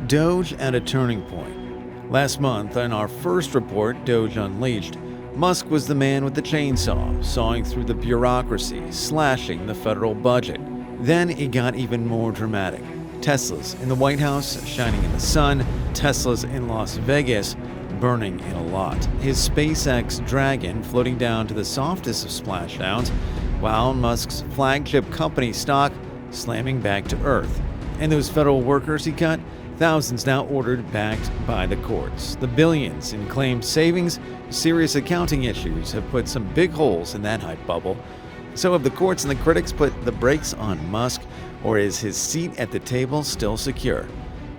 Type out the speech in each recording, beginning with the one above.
DOGE at a turning point. Last month, in our first report, DOGE Unleashed, Musk was the man with the chainsaw, sawing through the bureaucracy, slashing the federal budget. Then it got even more dramatic. Teslas in the White House, shining in the sun, Teslas in Las Vegas, burning in a lot. His SpaceX Dragon floating down to the softest of splashdowns, while Musk's flagship company stock slamming back to earth. And those federal workers he cut, thousands now ordered backed by the courts. The billions in claimed savings, serious accounting issues have put some big holes in that hype bubble. So have the courts and the critics put the brakes on Musk, or is his seat at the table still secure?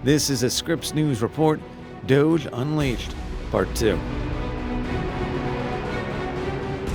This is a Scripps News Report, DOGE Unleashed, Part 2.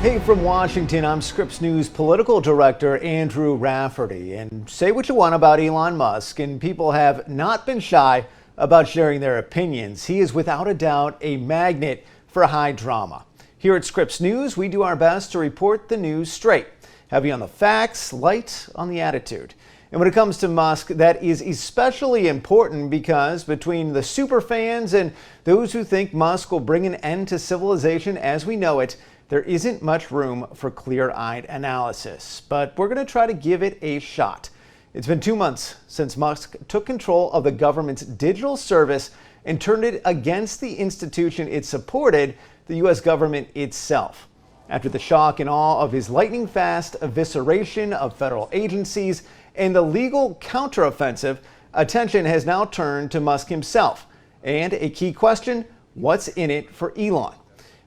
Hey, from Washington, I'm Scripps News Political Director Andrew Rafferty. And say what you want about Elon Musk, and people have not been shy about sharing their opinions. He is without a doubt a magnet for high drama. Here at Scripps News, we do our best to report the news straight. Heavy on the facts, light on the attitude. And when it comes to Musk, that is especially important because between the superfans and those who think Musk will bring an end to civilization as we know it, there isn't much room for clear-eyed analysis. But we're going to try to give it a shot. It's been 2 months since Musk took control of the government's digital service and turned it against the institution it supported, the U.S. government itself. After the shock and awe of his lightning-fast evisceration of federal agencies and the legal counteroffensive, attention has now turned to Musk himself. And a key question, what's in it for Elon?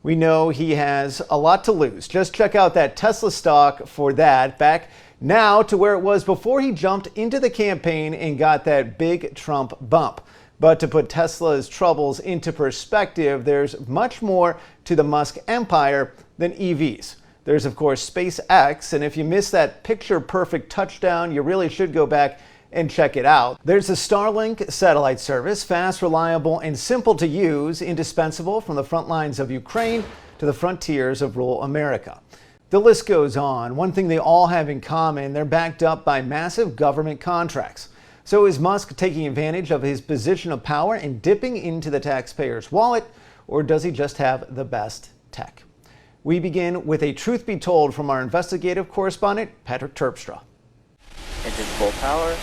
We know he has a lot to lose. Just check out that Tesla stock for that. Back now to where it was before he jumped into the campaign and got that big Trump bump. But to put Tesla's troubles into perspective, there's much more to the Musk empire than EVs. There's, of course, SpaceX, and if you missed that picture-perfect touchdown, you really should go back and check it out. There's the Starlink satellite service, fast, reliable, and simple to use, indispensable from the front lines of Ukraine to the frontiers of rural America. The list goes on. One thing they all have in common, they're backed up by massive government contracts. So is Musk taking advantage of his position of power and dipping into the taxpayer's wallet, or does he just have the best tech? We begin with a truth be told from our investigative correspondent, Patrick Terpstra. Engine full power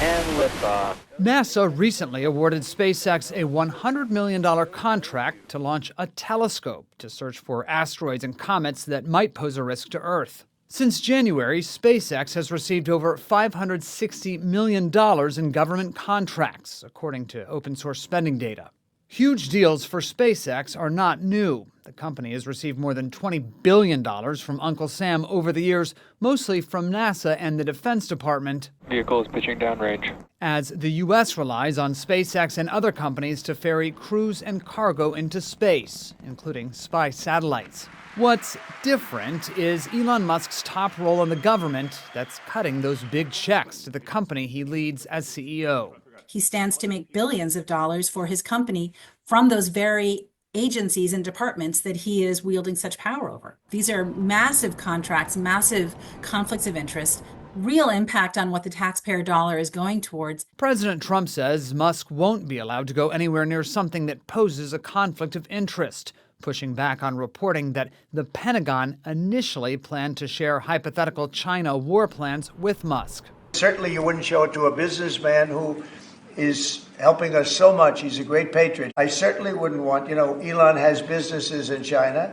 and liftoff. NASA recently awarded SpaceX a $100 million contract to launch a telescope to search for asteroids and comets that might pose a risk to Earth. Since January, SpaceX has received over $560 million in government contracts, according to open source spending data. Huge deals for SpaceX are not new. The company has received more than $20 billion from Uncle Sam over the years, mostly from NASA and the Defense Department. Vehicle is pitching downrange. As the U.S. relies on SpaceX and other companies to ferry crews and cargo into space, including spy satellites. What's different is Elon Musk's top role in the government that's cutting those big checks to the company he leads as CEO. He stands to make billions of dollars for his company from those very agencies and departments that he is wielding such power over. These are massive contracts, massive conflicts of interest, real impact on what the taxpayer dollar is going towards. President Trump says Musk won't be allowed to go anywhere near something that poses a conflict of interest, pushing back on reporting that the Pentagon initially planned to share hypothetical China war plans with Musk. Certainly you wouldn't show it to a businessman who is helping us so much. He's a great patriot. I certainly wouldn't want, Elon has businesses in China,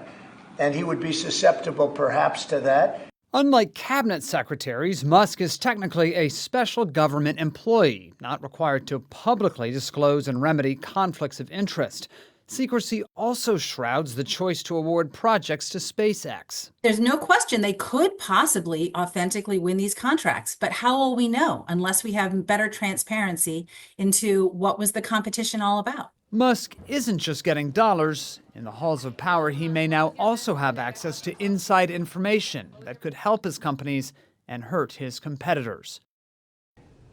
and he would be susceptible perhaps to that. Unlike cabinet secretaries, Musk is technically a special government employee, not required to publicly disclose and remedy conflicts of interest. Secrecy also shrouds the choice to award projects to SpaceX. There's no question they could possibly authentically win these contracts, but how will we know unless we have better transparency into what was the competition all about? Musk isn't just getting dollars. In the halls of power, he may now also have access to inside information that could help his companies and hurt his competitors.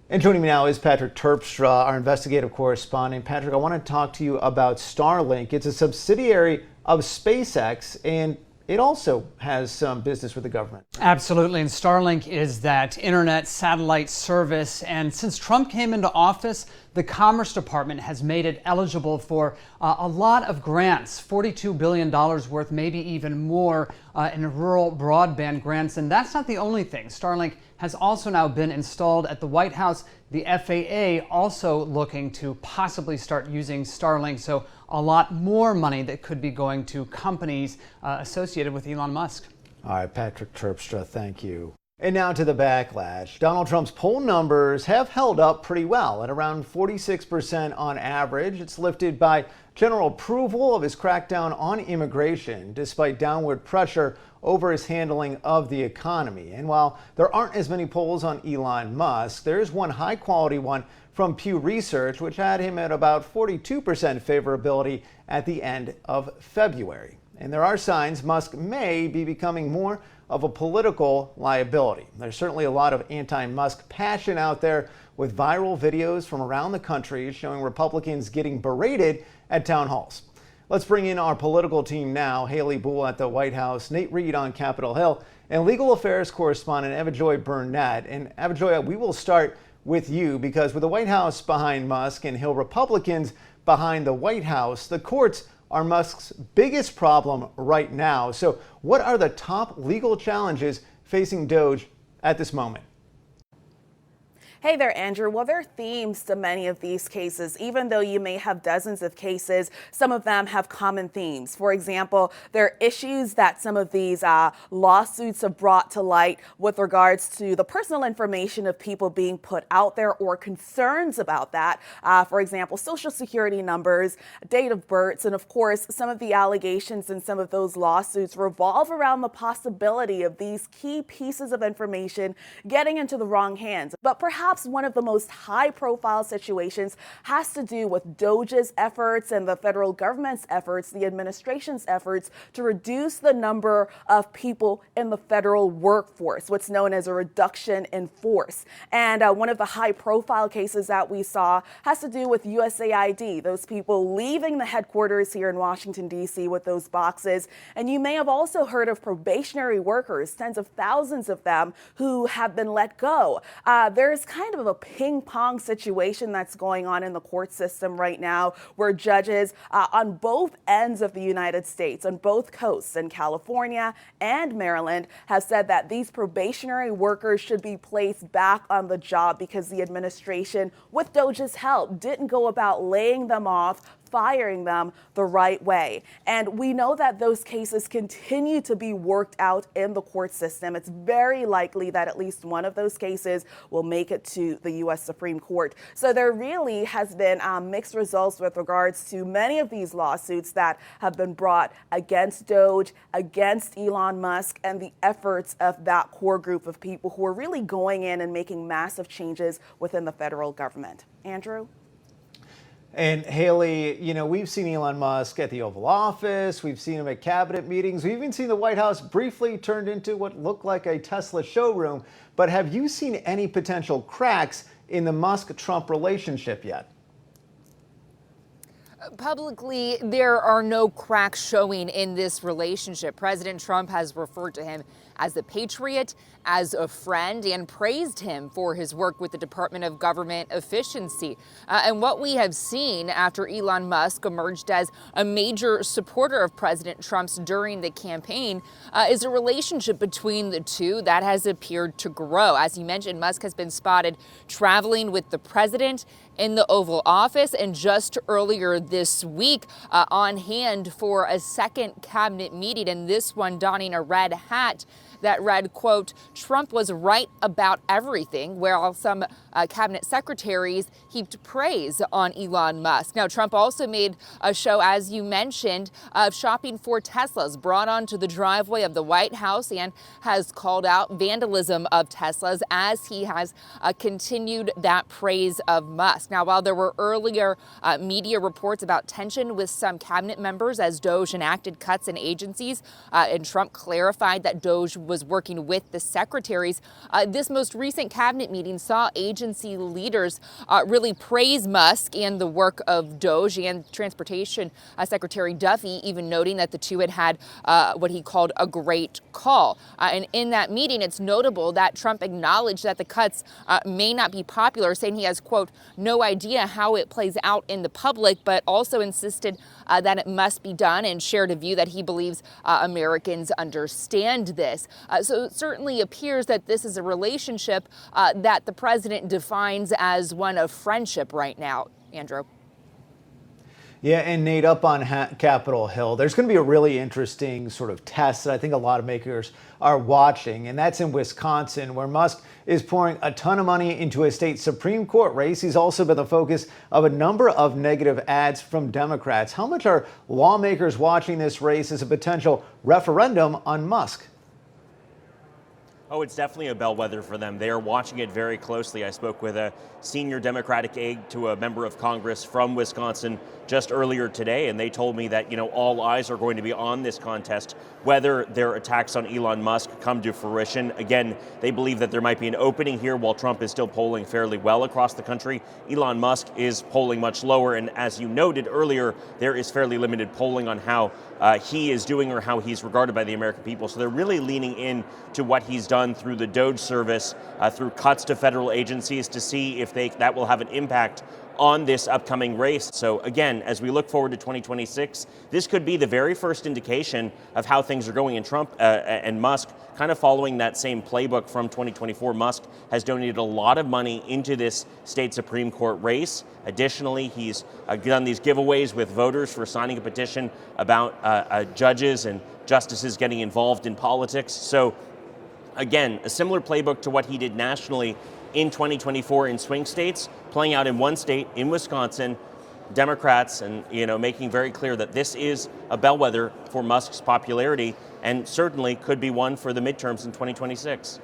And joining me now is Patrick Terpstra, our investigative correspondent. Patrick, I want to talk to you about Starlink. It's a subsidiary of SpaceX, and it also has some business with the government. Absolutely. And Starlink is that internet satellite service. And since Trump came into office, the Commerce Department has made it eligible for a lot of grants, $42 billion worth, maybe even more in rural broadband grants. And that's not the only thing. Starlink has also now been installed at the White House. The FAA also looking to possibly start using Starlink. So a lot more money that could be going to companies associated with Elon Musk. All right, Patrick Terpstra, thank you. And now to the backlash. Donald Trump's poll numbers have held up pretty well at around 46% on average. It's lifted by general approval of his crackdown on immigration, despite downward pressure over his handling of the economy. And while there aren't as many polls on Elon Musk, there is one high-quality one from Pew Research, which had him at about 42% favorability at the end of February. And there are signs Musk may be becoming more of a political liability. There's certainly a lot of anti-Musk passion out there, with viral videos from around the country showing Republicans getting berated at town halls. Let's bring in our political team now. Haley Bull at the White House, Nate Reed on Capitol Hill, and legal affairs correspondent Avajoy Burnett. And Avajoy, we will start with you, because with the White House behind Musk and Hill Republicans behind the White House, the courts are Musk's biggest problem right now. So what are the top legal challenges facing DOGE at this moment? Hey there, Andrew. Well, there are themes to many of these cases. Even though you may have dozens of cases, some of them have common themes. For example, there are issues that some of these lawsuits have brought to light with regards to the personal information of people being put out there, or concerns about that. For example, social security numbers, date of births, and of course, some of the allegations in some of those lawsuits revolve around the possibility of these key pieces of information getting into the wrong hands. But perhaps one of the most high-profile situations has to do with DOGE's efforts and the federal government's efforts, the administration's efforts to reduce the number of people in the federal workforce, what's known as a reduction in force. And one of the high-profile cases that we saw has to do with USAID, those people leaving the headquarters here in Washington, D.C. with those boxes. And you may have also heard of probationary workers, tens of thousands of them, who have been let go. There's kind of a ping pong situation that's going on in the court system right now, where judges on both ends of the United States, on both coasts, in California and Maryland, have said that these probationary workers should be placed back on the job because the administration, with DOGE's help, didn't go about laying them off, firing them the right way. And we know that those cases continue to be worked out in the court system. It's very likely that at least one of those cases will make it to the U.S. Supreme Court. So there really has been mixed results with regards to many of these lawsuits that have been brought against DOGE, against Elon Musk, and the efforts of that core group of people who are really going in and making massive changes within the federal government. Andrew? And Haley, you know, we've seen Elon Musk at the Oval Office, we've seen him at cabinet meetings, we've even seen the White House briefly turned into what looked like a Tesla showroom. But have you seen any potential cracks in the Musk-Trump relationship yet? Publicly, there are no cracks showing in this relationship. President Trump has referred to him as a patriot, as a friend, and praised him for his work with the Department of Government Efficiency. And what we have seen after Elon Musk emerged as a major supporter of President Trump's during the campaign is a relationship between the two that has appeared to grow. As you mentioned, Musk has been spotted traveling with the president in the Oval Office, and just earlier this week on hand for a second cabinet meeting, and this one donning a red hat that read, quote, "Trump was right about everything," while some cabinet secretaries heaped praise on Elon Musk. Now, Trump also made a show, as you mentioned, of shopping for Teslas brought onto the driveway of the White House, and has called out vandalism of Teslas as he has continued that praise of Musk. Now, while there were earlier media reports about tension with some cabinet members as DOGE enacted cuts in agencies, and Trump clarified that DOGE was was working with the secretaries. This most recent cabinet meeting saw agency leaders really praise Musk and the work of DOGE and Transportation Secretary Duffy, even noting that the two had what he called a great call. And in that meeting, it's notable that Trump acknowledged that the cuts may not be popular, saying he has, quote, no idea how it plays out in the public, but also insisted that it must be done and shared a view that he believes Americans understand this. So it certainly appears that this is a relationship that the president defines as one of friendship right now. Andrew. Yeah, and Nate, up on Capitol Hill, there's going to be a really interesting sort of test that I think a lot of makers are watching, and that's in Wisconsin, where Musk is pouring a ton of money into a state Supreme Court race. He's also been the focus of a number of negative ads from Democrats. How much are lawmakers watching this race as a potential referendum on Musk? Oh, it's definitely a bellwether for them. They are watching it very closely. I spoke with a senior Democratic aide to a member of Congress from Wisconsin just earlier today, and they told me that, all eyes are going to be on this contest, whether their attacks on Elon Musk come to fruition. Again, they believe that there might be an opening here while Trump is still polling fairly well across the country. Elon Musk is polling much lower, and as you noted earlier, there is fairly limited polling on how he is doing or how he's regarded by the American people. So they're really leaning in to what he's done through the DOGE service, through cuts to federal agencies, to see if that will have an impact on this upcoming race. So again, as we look forward to 2026, this could be the very first indication of how things are going in Trump and Musk, kind of following that same playbook from 2024. Musk has donated a lot of money into this state Supreme Court race. Additionally, he's done these giveaways with voters for signing a petition about judges and justices getting involved in politics. So again, a similar playbook to what he did nationally in 2024 in swing states, playing out in one state, in Wisconsin, Democrats, and making very clear that this is a bellwether for Musk's popularity, and certainly could be one for the midterms in 2026.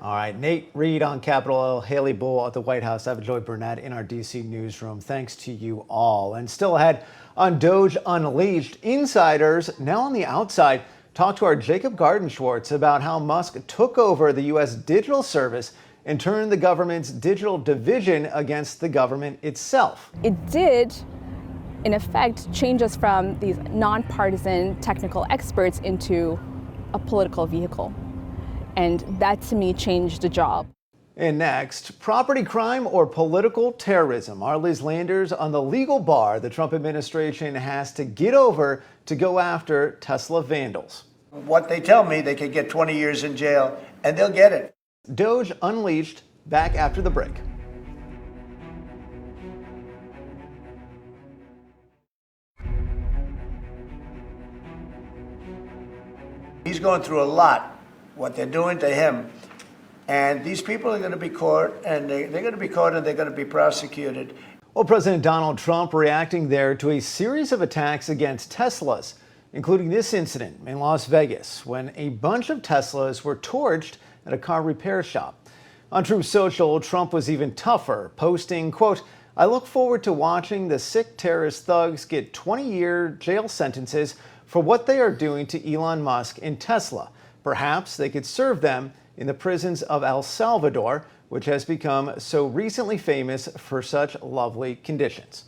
All right, Nate Reed on Capitol Hill, Haley Bull at the White House, Evan Joy Burnett in our DC newsroom. Thanks to you all. And still ahead on DOGE Unleashed, insiders now on the outside talk to our Jacob Garden-Schwartz about how Musk took over the U.S. digital service and turned the government's digital division against the government itself. It did, in effect, change us from these nonpartisan technical experts into a political vehicle. And that, to me, changed the job. And next, property crime or political terrorism? Are Liz Landers on the legal bar the Trump administration has to get over to go after Tesla vandals? What they tell me, they could get 20 years in jail, and they'll get it. DOGE Unleashed, back after the break. He's going through a lot, what they're doing to him. And these people are going to be caught, and they're going to be caught, and they're going to be prosecuted. Well, President Donald Trump reacting there to a series of attacks against Teslas, including this incident in Las Vegas when a bunch of Teslas were torched at a car repair shop. On Truth Social, Trump was even tougher, posting, quote, "I look forward to watching the sick terrorist thugs get 20-year jail sentences for what they are doing to Elon Musk and Tesla. Perhaps they could serve them in the prisons of El Salvador, which has become so recently famous for such lovely conditions."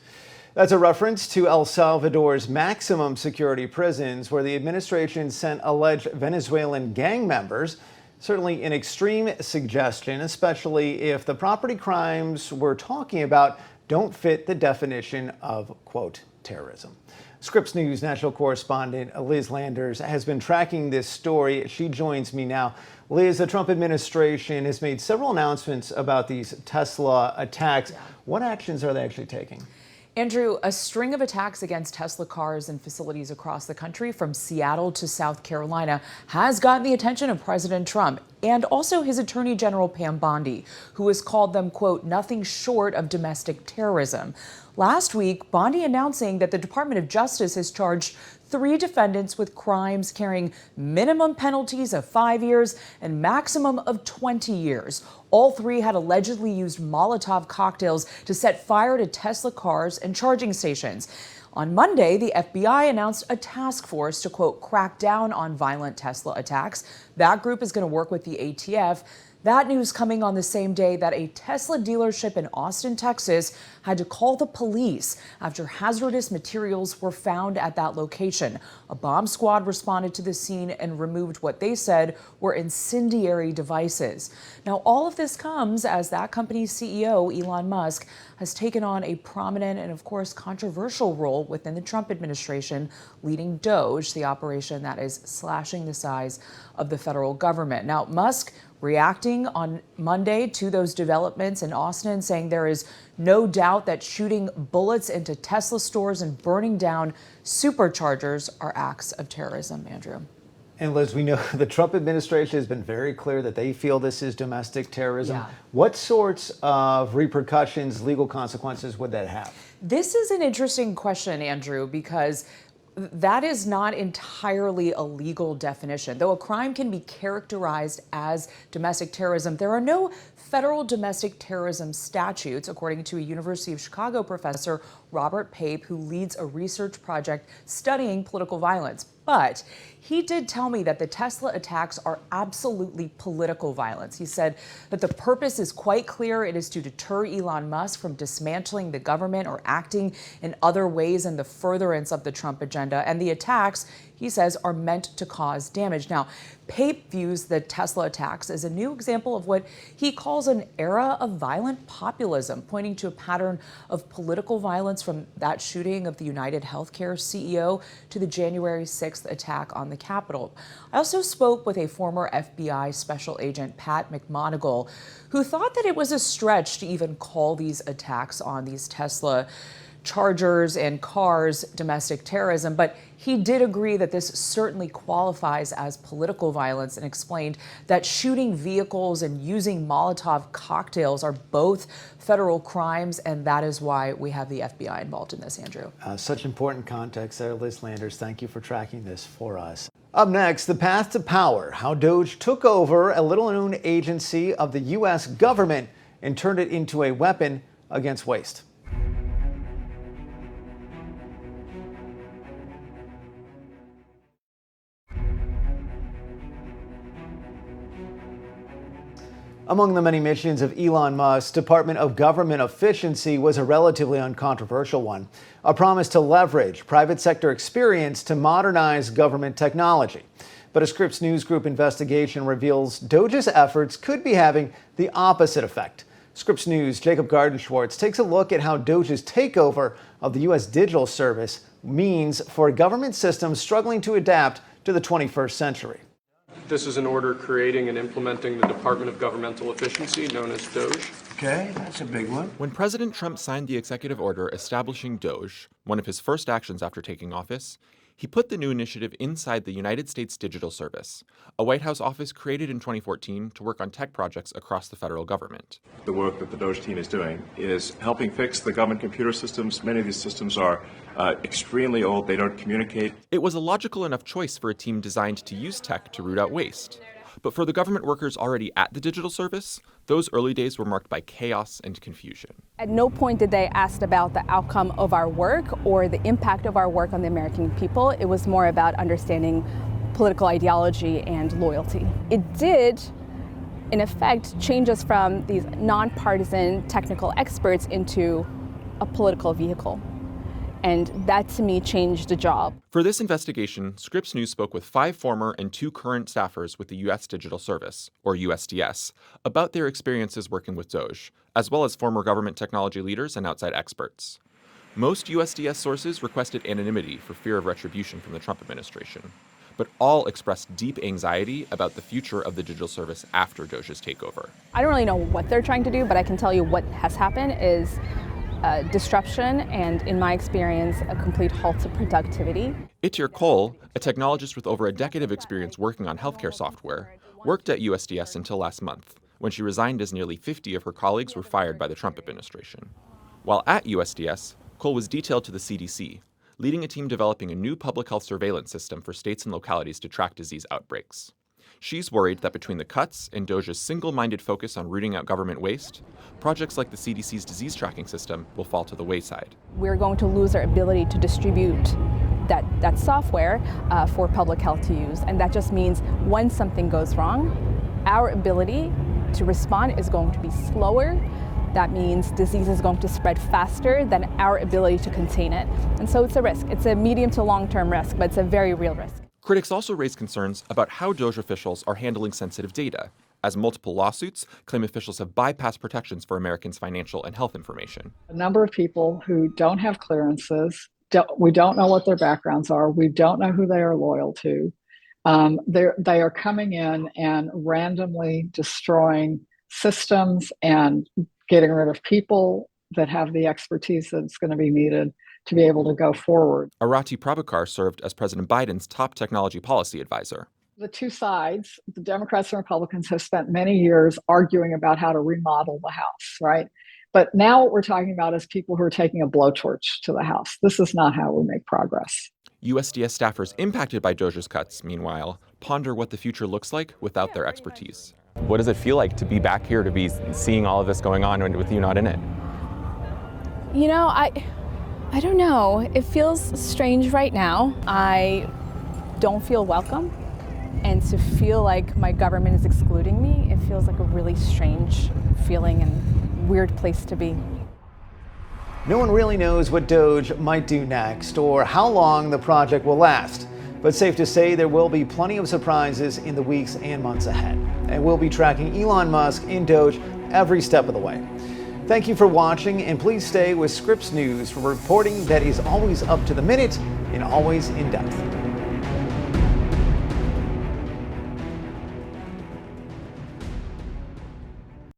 That's a reference to El Salvador's maximum security prisons, where the administration sent alleged Venezuelan gang members. Certainly an extreme suggestion, especially if the property crimes we're talking about don't fit the definition of, quote, terrorism. Scripps News national correspondent Liz Landers has been tracking this story. She joins me now. Liz, the Trump administration has made several announcements about these Tesla attacks. What actions are they actually taking? Andrew, a string of attacks against Tesla cars and facilities across the country, from Seattle to South Carolina, has gotten the attention of President Trump and also his Attorney General Pam Bondi, who has called them, quote, nothing short of domestic terrorism. Last week, Bondi announcing that the Department of Justice has charged 3 defendants with crimes carrying minimum penalties of 5 years and maximum of 20 years. All 3 had allegedly used Molotov cocktails to set fire to Tesla cars and charging stations. On Monday, the FBI announced a task force to, quote, crack down on violent Tesla attacks. That group is going to work with the ATF. That news coming on the same day that a Tesla dealership in Austin, Texas, had to call the police after hazardous materials were found at that location. A bomb squad responded to the scene and removed what they said were incendiary devices. Now, all of this comes as that company's CEO, Elon Musk, has taken on a prominent and, of course, controversial role within the Trump administration, leading DOGE, the operation that is slashing the size of the federal government. Now, Musk reacting on Monday to those developments in Austin, saying there is no doubt that shooting bullets into Tesla stores and burning down superchargers are acts of terrorism, Andrew. And Liz, we know the Trump administration has been very clear that they feel this is domestic terrorism. Yeah. What sorts of repercussions, legal consequences would that have? This is an interesting question, Andrew, because that is not entirely a legal definition. Though a crime can be characterized as domestic terrorism, there are no federal domestic terrorism statutes, according to a University of Chicago professor, Robert Pape, who leads a research project studying political violence. But he did tell me that the Tesla attacks are absolutely political violence. He said that the purpose is quite clear. It is to deter Elon Musk from dismantling the government or acting in other ways in the furtherance of the Trump agenda. And the attacks, he says, are meant to cause damage. Now, Pape views the Tesla attacks as a new example of what he calls an era of violent populism, pointing to a pattern of political violence from that shooting of the United Healthcare CEO to the January 6th attack on the Capitol. I also spoke with a former FBI special agent, Pat McMonigal, who thought that it was a stretch to even call these attacks on these Tesla chargers and cars domestic terrorism, but he did agree that this certainly qualifies as political violence and explained that shooting vehicles and using Molotov cocktails are both federal crimes, and that is why we have the FBI involved in this, Andrew. Such important context there, Liz Landers. Thank you for tracking this for us. Up next, the path to power, how DOGE took over a little-known agency of the U.S. government and turned it into a weapon against waste. Among the many missions of Elon Musk's Department of Government Efficiency was a relatively uncontroversial one, a promise to leverage private sector experience to modernize government technology. But a Scripps News Group investigation reveals DOGE's efforts could be having the opposite effect. Scripps News' Jacob Garden-Schwartz takes a look at how DOGE's takeover of the U.S. digital service means for government systems struggling to adapt to the 21st century. This is an order creating and implementing the Department of Governmental Efficiency, known as DOGE. Okay, that's a big one. When President Trump signed the executive order establishing DOGE, one of his first actions after taking office, he put the new initiative inside the United States Digital Service, a White House office created in 2014 to work on tech projects across the federal government. The work that the DOGE team is doing is helping fix the government computer systems. Many of these systems are extremely old. They don't communicate. It was a logical enough choice for a team designed to use tech to root out waste. But for the government workers already at the digital service, those early days were marked by chaos and confusion. At no point did they ask about the outcome of our work or the impact of our work on the American people. It was more about understanding political ideology and loyalty. It did, in effect, change us from these nonpartisan technical experts into a political vehicle. And that, to me, changed the job. For this investigation, Scripps News spoke with 5 former and 2 current staffers with the U.S. Digital Service, or USDS, about their experiences working with DOGE, as well as former government technology leaders and outside experts. Most USDS sources requested anonymity for fear of retribution from the Trump administration, but all expressed deep anxiety about the future of the digital service after DOGE's takeover. I don't really know what they're trying to do, but I can tell you what has happened is disruption and, in my experience, a complete halt to productivity. Itir Cole, a technologist with over a decade of experience working on healthcare software, worked at USDS until last month, when she resigned as nearly 50 of her colleagues were fired by the Trump administration. While at USDS, Cole was detailed to the CDC, leading a team developing a new public health surveillance system for states and localities to track disease outbreaks. She's worried that between the cuts and DOGE's single-minded focus on rooting out government waste, projects like the CDC's disease tracking system will fall to the wayside. We're going to lose our ability to distribute that software for public health to use. And that just means when something goes wrong, our ability to respond is going to be slower. That means disease is going to spread faster than our ability to contain it. And so it's a risk. It's a medium to long-term risk, but it's a very real risk. Critics also raise concerns about how DOGE officials are handling sensitive data, as multiple lawsuits claim officials have bypassed protections for Americans' financial and health information. A number of people who don't have clearances, we don't know what their backgrounds are, we don't know who they are loyal to. They are coming in and randomly destroying systems and getting rid of people that have the expertise that's going to be needed to be able to go forward. Arati Prabhakar served as President Biden's top technology policy advisor. The two sides, the Democrats and Republicans, have spent many years arguing about how to remodel the House, right? But now what we're talking about is people who are taking a blowtorch to the House. This is not how we make progress. USDS staffers impacted by DOGE's cuts, meanwhile, ponder what the future looks like without their expertise. What does it feel like to be back here, to be seeing all of this going on with you not in it? You know, I don't know. It feels strange right now. I don't feel welcome. And to feel like my government is excluding me, it feels like a really strange feeling and weird place to be. No one really knows what DOGE might do next or how long the project will last. But safe to say there will be plenty of surprises in the weeks and months ahead. And we'll be tracking Elon Musk and DOGE every step of the way. Thank you for watching, and please stay with Scripps News for reporting that is always up to the minute and always in depth.